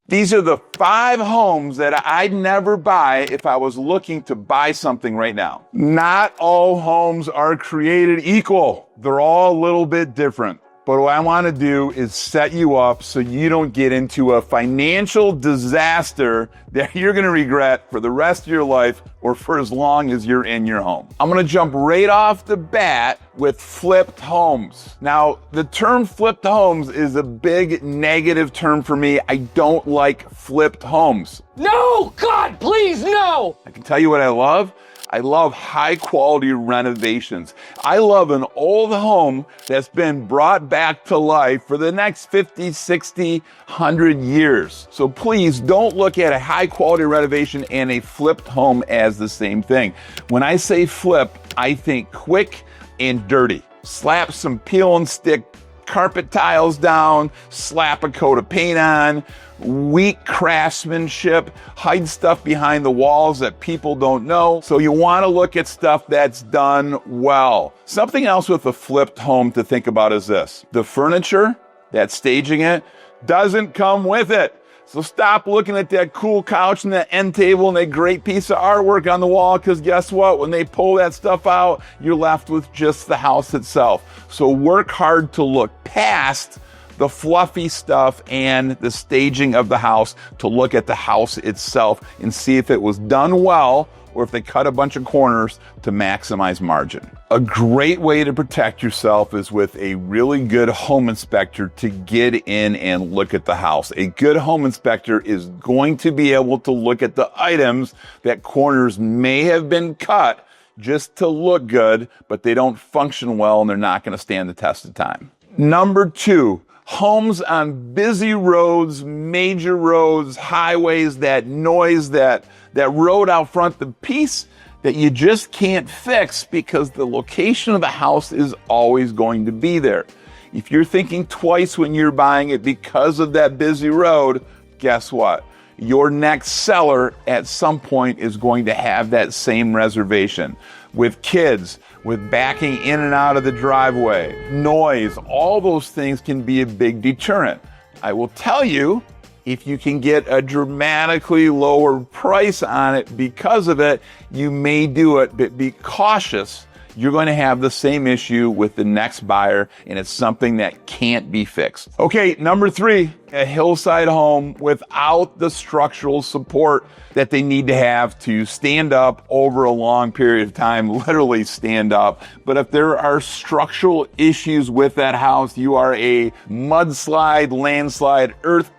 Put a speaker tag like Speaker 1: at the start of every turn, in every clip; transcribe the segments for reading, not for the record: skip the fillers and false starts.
Speaker 1: These are the 5 homes that I'd never buy if I was looking to buy something right now. Not all homes are created equal. They're all a little bit different. But what I want to do is set you up so you don't get into a financial disaster that you're going to regret for the rest of your life or for as long as you're in your home. I'm going to jump right off the bat with flipped homes. Now, the term flipped homes is a big negative term for me. I don't like flipped homes.
Speaker 2: No! God, please, no!
Speaker 1: I can tell you what I love. I love high quality renovations. I love an old home that's been brought back to life for the next 50, 60, 100 years. So please don't look at a high quality renovation and a flipped home as the same thing. When I say flip, I think quick and dirty. Slap some peel and stick carpet tiles down, slap a coat of paint on, weak craftsmanship, hide stuff behind the walls that people don't know. So you want to look at stuff that's done well. Something else with a flipped home to think about is this. The furniture that's staging it doesn't come with it. So stop looking at that cool couch and that end table and that great piece of artwork on the wall, because guess what? When they pull that stuff out, you're left with just the house itself. So work hard to look past the fluffy stuff and the staging of the house to look at the house itself and see if it was done well or if they cut a bunch of corners to maximize margin. A great way to protect yourself is with a really good home inspector to get in and look at the house. A good home inspector is going to be able to look at the items that corners may have been cut just to look good, but they don't function well and they're not going to stand the test of time. Number 2, homes on busy roads, major roads, highways, that noise, that road out front, the piece that you just can't fix because the location of the house is always going to be there. If you're thinking twice when you're buying it because of that busy road, guess what? Your next seller at some point is going to have that same reservation. With kids, with backing in and out of the driveway, noise, all those things can be a big deterrent. I will tell you, if you can get a dramatically lower price on it because of it, you may do it, but be cautious. You're going to have the same issue with the next buyer, and it's something that can't be fixed. Okay, number 3, a hillside home without the structural support that they need to have to stand up over a long period of time, literally stand up. But if there are structural issues with that house, you are a mudslide, landslide, earthquake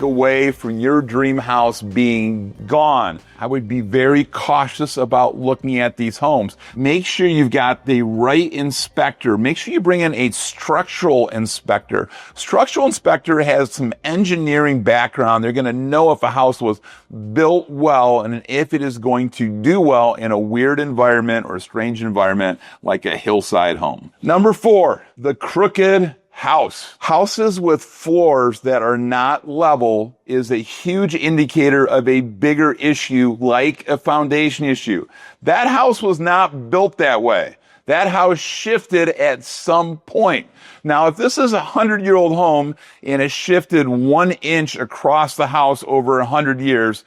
Speaker 1: away from your dream house being gone. I would be very cautious about looking at these homes. Make sure you've got the right inspector. Make sure you bring in a structural inspector. Structural inspector has some engineering background. They're going to know if a house was built well and if it is going to do well in a weird environment or a strange environment like a hillside home. Number 4, the crooked house. Houses with floors that are not level is a huge indicator of a bigger issue like a foundation issue. That house was not built that way. That house shifted at some point. Now, if this is a 100-year-old home and it shifted 1 inch across the house over 100 years,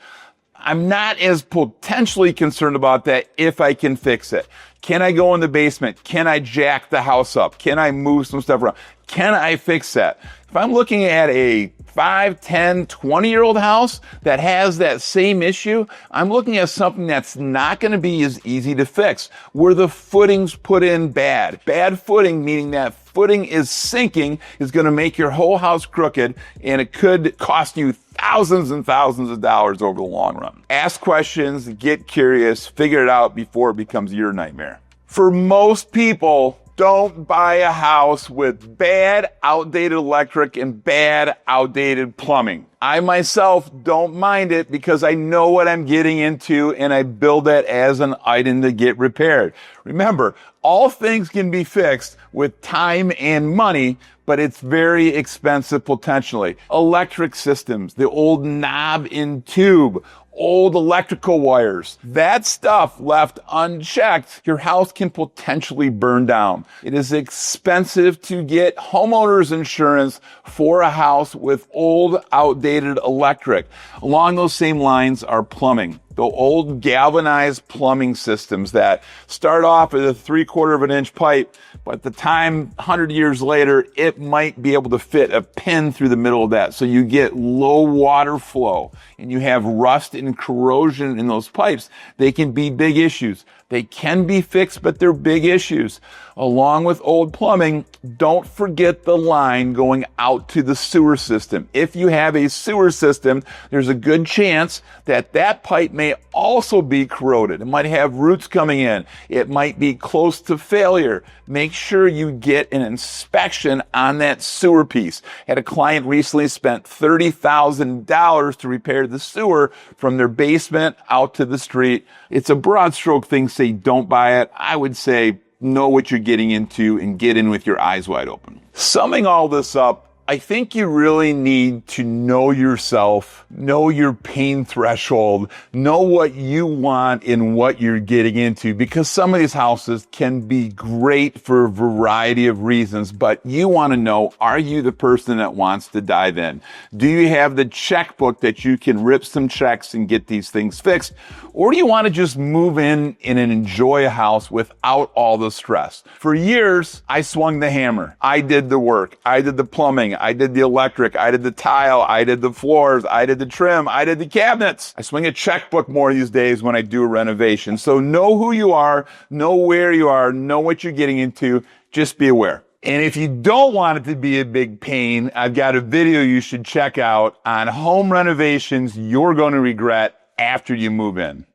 Speaker 1: I'm not as potentially concerned about that if I can fix it. Can I go in the basement? Can I jack the house up? Can I move some stuff around? Can I fix that? If I'm looking at a 5, 10, 20-year-old house that has that same issue, I'm looking at something that's not going to be as easy to fix, where the footing's put in bad. Bad footing, meaning that footing is sinking, is going to make your whole house crooked, and it could cost you thousands and thousands of dollars over the long run. Ask questions, get curious, figure it out before it becomes your nightmare. For most people, don't buy a house with bad, outdated electric and bad, outdated plumbing. I myself don't mind it because I know what I'm getting into and I build that as an item to get repaired. Remember, all things can be fixed with time and money, but it's very expensive potentially. Electric systems, the old knob and tube, old electrical wires, that stuff left unchecked, your house can potentially burn down. It is expensive to get homeowners insurance for a house with old, outdated outdated electric. Along those same lines are plumbing. The old galvanized plumbing systems that start off with a 3/4 of an inch pipe, but at the time, 100 years later, it might be able to fit a pin through the middle of that. So you get low water flow and you have rust and corrosion in those pipes. They can be big issues. They can be fixed, but they're big issues. Along with old plumbing, don't forget the line going out to the sewer system. If you have a sewer system, there's a good chance that that pipe may also be corroded. It might have roots coming in. It might be close to failure. Make sure you get an inspection on that sewer piece. Had a client recently spent $30,000 to repair the sewer from their basement out to the street. It's a broad stroke thing. Say don't buy it. I would say know what you're getting into and get in with your eyes wide open. Summing all this up, I think you really need to know yourself, know your pain threshold, know what you want and what you're getting into, because some of these houses can be great for a variety of reasons, but you want to know, are you the person that wants to dive in? Do you have the checkbook that you can rip some checks and get these things fixed? Or do you want to just move in and enjoy a house without all the stress? For years, I swung the hammer. I did the work. I did the plumbing. I did the electric. I did the tile. I did the floors. I did the trim. I did the cabinets. I swing a checkbook more these days when I do a renovation. So know who you are, know where you are, know what you're getting into. Just be aware. And if you don't want it to be a big pain, I've got a video you should check out on home renovations you're going to regret after you move in.